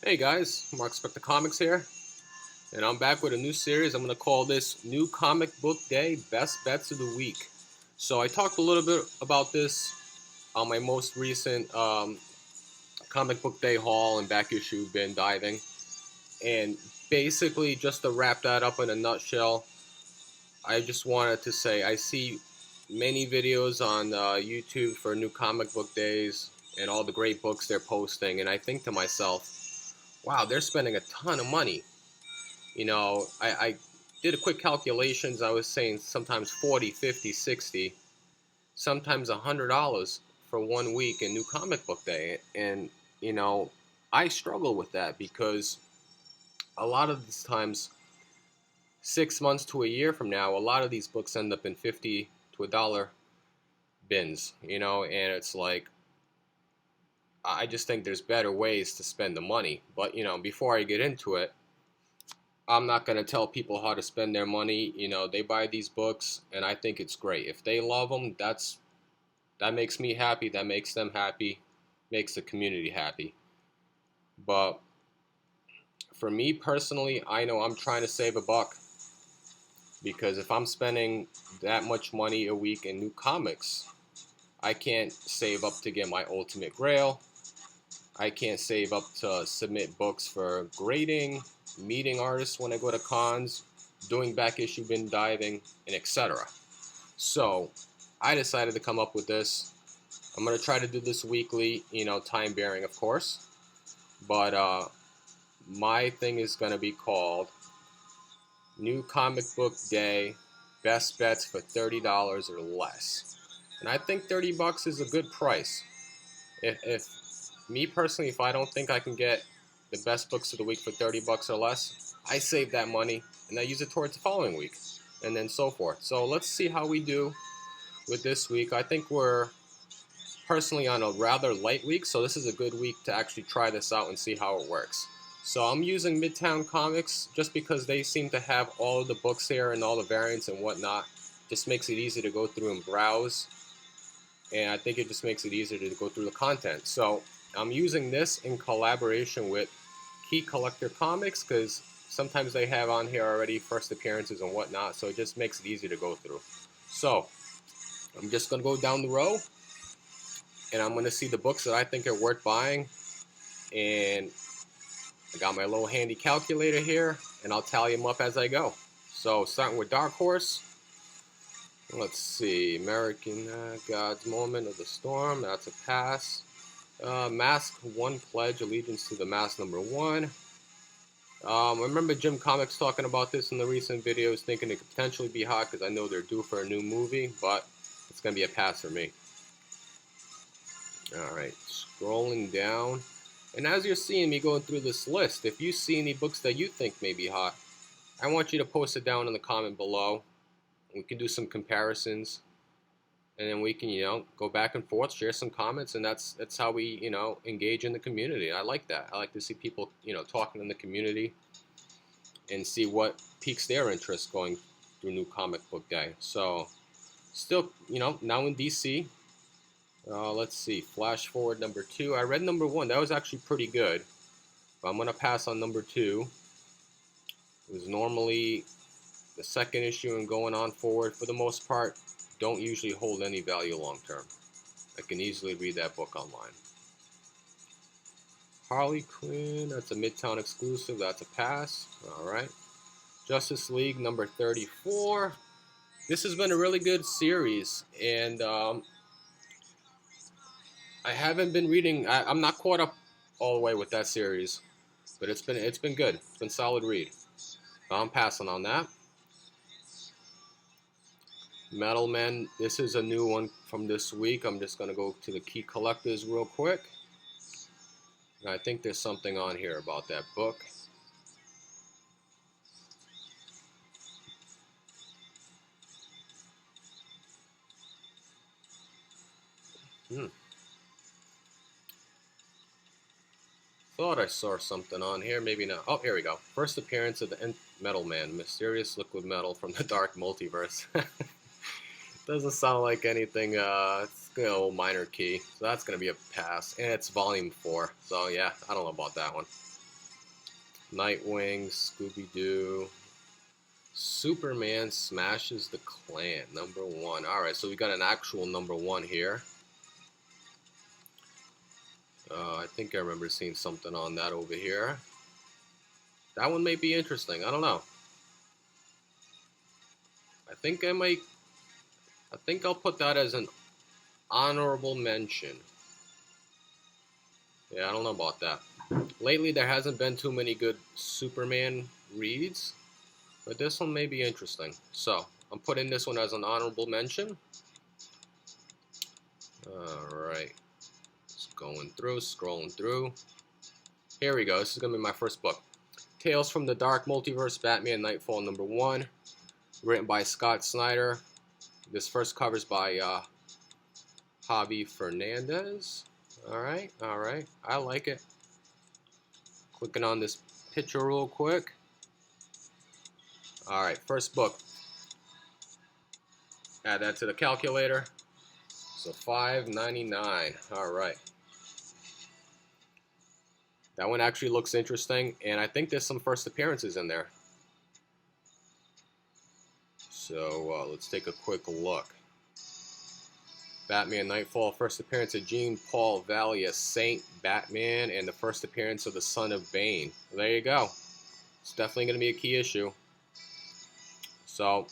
Hey guys, Mark Spector Comics here, and I'm back with a new series. I'm going to call this New Comic Book Day Best Bets of the Week. So I talked a little bit about this on my most recent Comic Book Day haul and back issue bin diving. And basically, just to wrap that up in a nutshell, I just wanted to say I see many videos on YouTube for New Comic Book Days and all the great books they're posting, and I think to myself, wow, they're spending a ton of money. I did a quick calculations. I was saying sometimes 40, 50, 60, sometimes $100 for 1 week in New Comic Book Day. And, you know, I struggle with that because a lot of these times, 6 months to a year from now, a lot of these books end up in 50 to $1 bins, and it's like, I just think there's better ways to spend the money. But, before I get into it, I'm not going to tell people how to spend their money. They buy these books, and I think it's great. If they love them, that makes me happy. That makes them happy. Makes the community happy. But for me personally, I know I'm trying to save a buck, because if I'm spending that much money a week in new comics, I can't save up to get my Ultimate Grail. I can't save up to submit books for grading, meeting artists when I go to cons, doing back issue bin diving, and etc. So I decided to come up with this. I'm going to try to do this weekly, time bearing, of course. But my thing is going to be called New Comic Book Day Best Bets for $30 or less. And I think $30 is a good price. If me personally, if I don't think I can get the best books of the week for $30 or less, I save that money and I use it towards the following week, and then so forth. So let's see how we do with this week. I think we're personally on a rather light week, so this is a good week to actually try this out and see how it works. So I'm using Midtown Comics just because they seem to have all of the books here and all the variants and whatnot. Just makes it easy to go through and browse, and I think it just makes it easier to go through the content. So I'm using this in collaboration with Key Collector Comics, because sometimes they have on here already first appearances and whatnot, so it just makes it easy to go through. So I'm just going to go down the row, and I'm going to see the books that I think are worth buying, and I got my little handy calculator here, and I'll tally them up as I go. So starting with Dark Horse, let's see, American God's Moment of the Storm, that's a pass. Mask 1 pledge allegiance to the mask #1. I remember Jim Comics talking about this in the recent videos, thinking it could potentially be hot because I know they're due for a new movie, but it's going to be a pass for me. Alright, scrolling down. And as you're seeing me going through this list, if you see any books that you think may be hot, I want you to post it down in the comment below. We can do some comparisons, and then we can, go back and forth, share some comments, and that's how we, engage in the community. I like that. I like to see people, talking in the community and see what piques their interest going through New Comic Book Day. So, still, now in DC. Let's see, flash forward #2. I read #1. That was actually pretty good. But I'm going to pass on #2. It was normally the second issue and going on forward. For the most part, don't usually hold any value long term. I can easily read that book online. Harley Quinn, that's a Midtown exclusive. That's a pass. Alright. Justice League #34. This has been a really good series, and I haven't been reading. I'm not caught up all the way with that series, but it's been good. It's been a solid read. I'm passing on that. Metal Men, this is a new one from this week. I'm just going to go to the Key Collectors real quick. And I think there's something on here about that book. Thought I saw something on here, maybe not. Oh, here we go. First appearance of the Metal Man, mysterious liquid metal from the dark multiverse. Doesn't sound like anything. It's a little minor key, so that's gonna be a pass. And it's volume 4, so yeah, I don't know about that one. Nightwing, Scooby-Doo. Superman smashes the Klan, #1. Alright, so we got an actual #1 here. I think I remember seeing something on that over here. That one may be interesting. I don't know. I think I'll put that as an honorable mention. Yeah, I don't know about that. Lately, there hasn't been too many good Superman reads, but this one may be interesting. So, I'm putting this one as an honorable mention. Alright. Just going through, scrolling through. Here we go. This is going to be my first book. Tales from the Dark Multiverse, Batman Nightfall #1. Written by Scott Snyder. This first cover's by Javi Fernandez. Alright. I like it. Clicking on this picture real quick. Alright, first book. Add that to the calculator. So $5.99. Alright. That one actually looks interesting, and I think there's some first appearances in there. So let's take a quick look. Batman Nightfall, first appearance of Jean-Paul Valley, Saint Batman, and the first appearance of the Son of Bane. Well, there you go. It's definitely going to be a key issue. So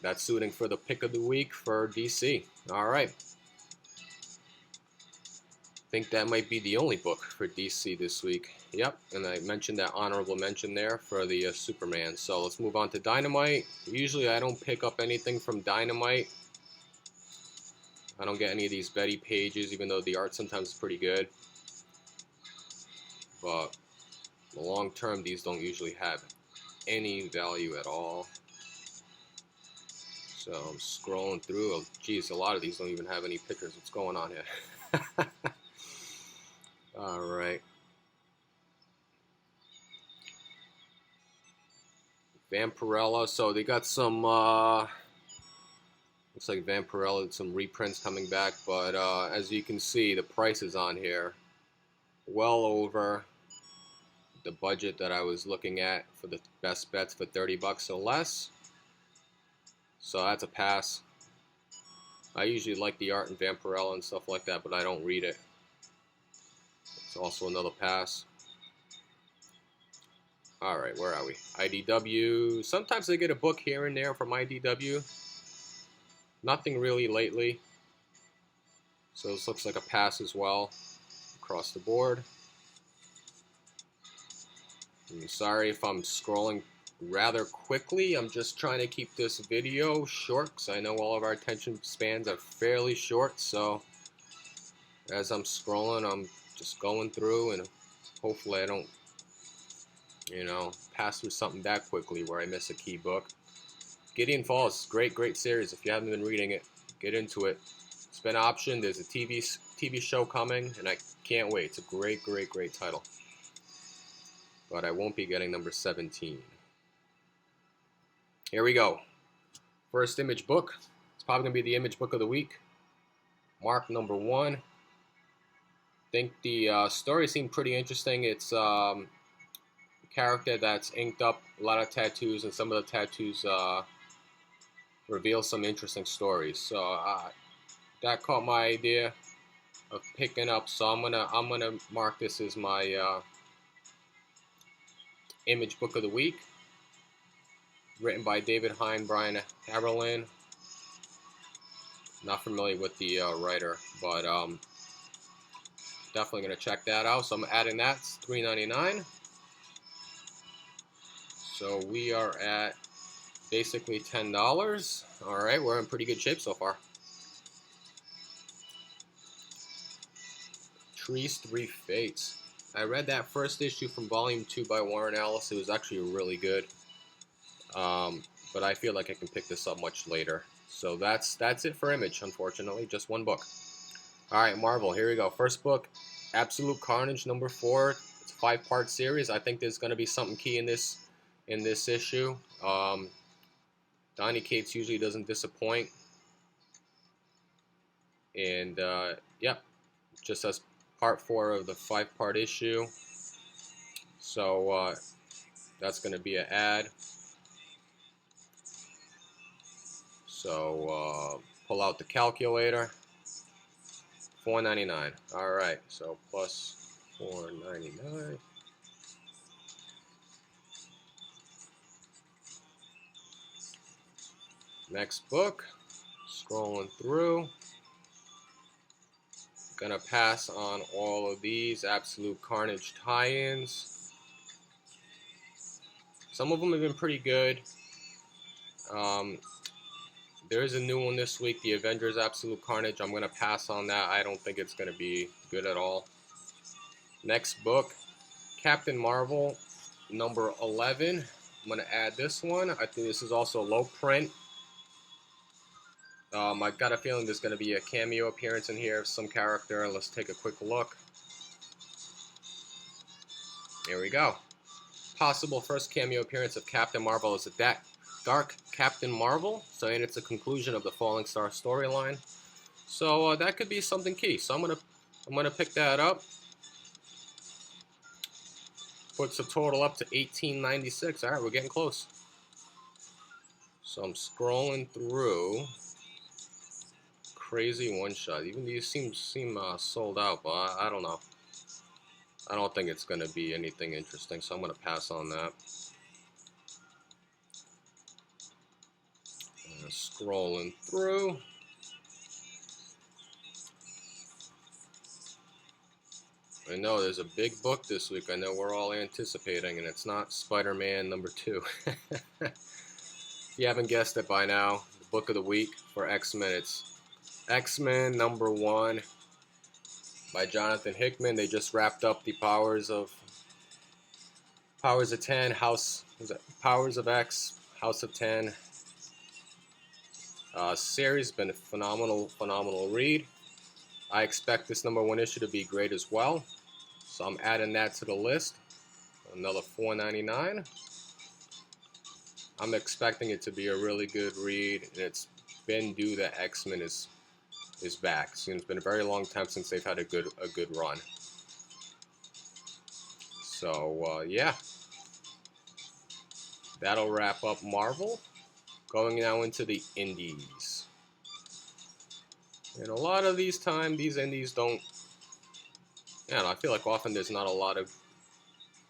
that's suiting for the pick of the week for DC. Alright. I think that might be the only book for DC this week. Yep, and I mentioned that honorable mention there for the Superman. So let's move on to Dynamite. Usually I don't pick up anything from Dynamite. I don't get any of these Betty pages, even though the art sometimes is pretty good. But in the long term, these don't usually have any value at all. So I'm scrolling through. Oh, geez, a lot of these don't even have any pictures. What's going on here? Alright. Vampirella. So they got some, looks like Vampirella did some reprints coming back. But as you can see, the prices on here, well over the budget that I was looking at for the best bets for $30 or less. So that's a pass. I usually like the art in Vampirella and stuff like that, but I don't read it. It's also another pass. Alright, where are we? IDW. Sometimes I get a book here and there from IDW. Nothing really lately. So this looks like a pass as well. Across the board. I'm sorry if I'm scrolling rather quickly. I'm just trying to keep this video short because I know all of our attention spans are fairly short. So as I'm scrolling, I'm just going through, and hopefully I don't, pass through something that quickly where I miss a key book. Gideon Falls, great series. If you haven't been reading it, get into it. It's been optioned. There's a TV show coming, and I can't wait. It's a great title. But I won't be getting number 17. Here we go. First image book. It's probably going to be the image book of the week. Mark #1. I think the story seemed pretty interesting. It's a character that's inked up, a lot of tattoos, and some of the tattoos reveal some interesting stories. So that caught my idea of picking up. So I'm gonna mark this as my image book of the week. Written by David Hine, Brian Haberlin. Not familiar with the writer, but definitely gonna check that out. So I'm adding that. It's $3.99. So we are at basically $10. All right, we're in pretty good shape so far. Tree's Three Fates. I read that first issue from Volume 2 by Warren Ellis. It was actually really good. But I feel like I can pick this up much later. So that's it for Image, unfortunately. Just one book. Alright, Marvel, here we go. First book, Absolute Carnage #4. It's a 5-part series. I think there's going to be something key in this issue. Donny Cates usually doesn't disappoint. And, yep, just as part 4 of the 5-part issue. So that's going to be an ad. So pull out the calculator. $4.99. All right, so plus $4.99. Next book. Scrolling through. Gonna pass on all of these Absolute Carnage tie-ins. Some of them have been pretty good. There is a new one this week, the Avengers Absolute Carnage. I'm gonna pass on that. I don't think it's gonna be good at all. Next book, Captain Marvel, number 11. I'm gonna add this one. I think this is also low print. I got a feeling there's going to be a cameo appearance in here of some character. Let's take a quick look. Here we go. Possible first cameo appearance of Captain Marvel is that Dark Captain Marvel. So, and it's a conclusion of the Falling Star storyline. So that could be something key. So I'm gonna pick that up. Puts the total up to $18.96. All right, we're getting close. So I'm scrolling through. Crazy one shot. Even these seem sold out, but I don't know. I don't think it's going to be anything interesting, so I'm going to pass on that. Scrolling through. I know there's a big book this week. I know we're all anticipating, and it's not Spider-Man number 2. If you haven't guessed it by now, the book of the week for X-Men, it's X-Men number 1 by Jonathan Hickman. They just wrapped up the Powers of 10, Powers of X, House of 10 series. Been a phenomenal read. I expect this number 1 issue to be great as well. So I'm adding that to the list. Another $4.99. I'm expecting it to be a really good read, and it's been due that X-Men is back. So it's been a very long time since they've had a good run. So yeah, that'll wrap up Marvel. Going now into the indies. And a lot of these indies don't. Yeah, I feel like often there's not a lot of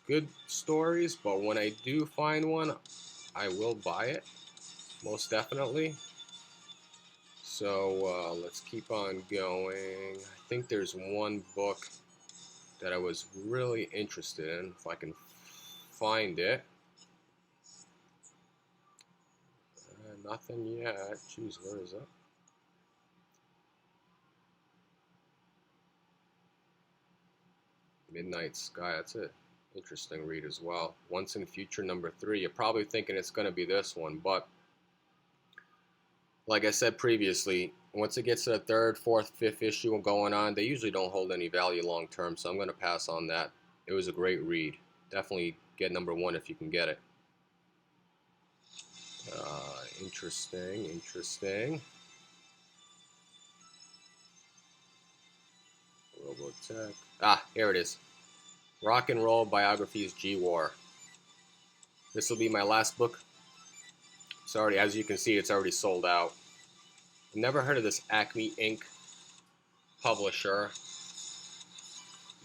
good stories, but when I do find one, I will buy it, most definitely. So let's keep on going. I think there's one book that I was really interested in, if I can find it. Nothing yet. Jeez, where is it? Midnight Sky, that's it. Interesting read as well. Once in Future number 3. You're probably thinking it's going to be this one, but like I said previously, once it gets to the 3rd, 4th, 5th issue going on, they usually don't hold any value long term, so I'm going to pass on that. It was a great read. Definitely get number 1 if you can get it. Interesting. Robotech. Ah, here it is. Rock and Roll Biographies G-War. This will be my last book. It's already, as you can see, it's already sold out. I've never heard of this Acme Inc. publisher,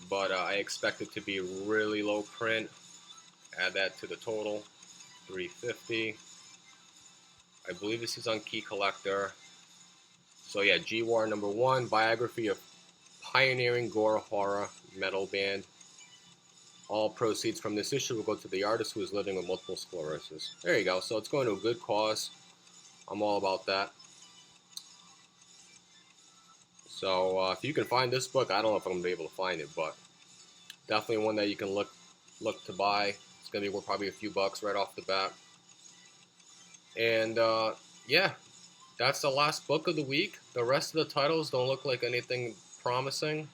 but I expect it to be really low print. Add that to the total, $3.50. I believe this is on Key Collector. So yeah, G-War number 1, biography of pioneering gore horror metal band. All proceeds from this issue will go to the artist who is living with multiple sclerosis. There you go. So it's going to a good cause. I'm all about that. So if you can find this book, I don't know if I'm going to be able to find it, but definitely one that you can look to buy. It's going to be worth probably a few bucks right off the bat. And yeah, that's the last book of the week. The rest of the titles don't look like anything promising.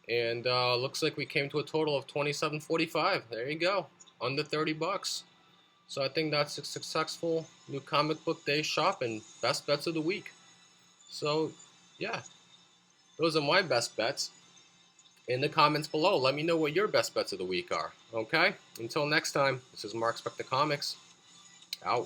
And looks like we came to a total of $27.45. There you go, under 30 bucks. So I think that's a successful new comic book day shop and best bets of the week. So yeah, those are my best bets. in the comments below. Let me know what your best bets of the week are. Okay? Until next time, this is Mark Spector Comics. Out.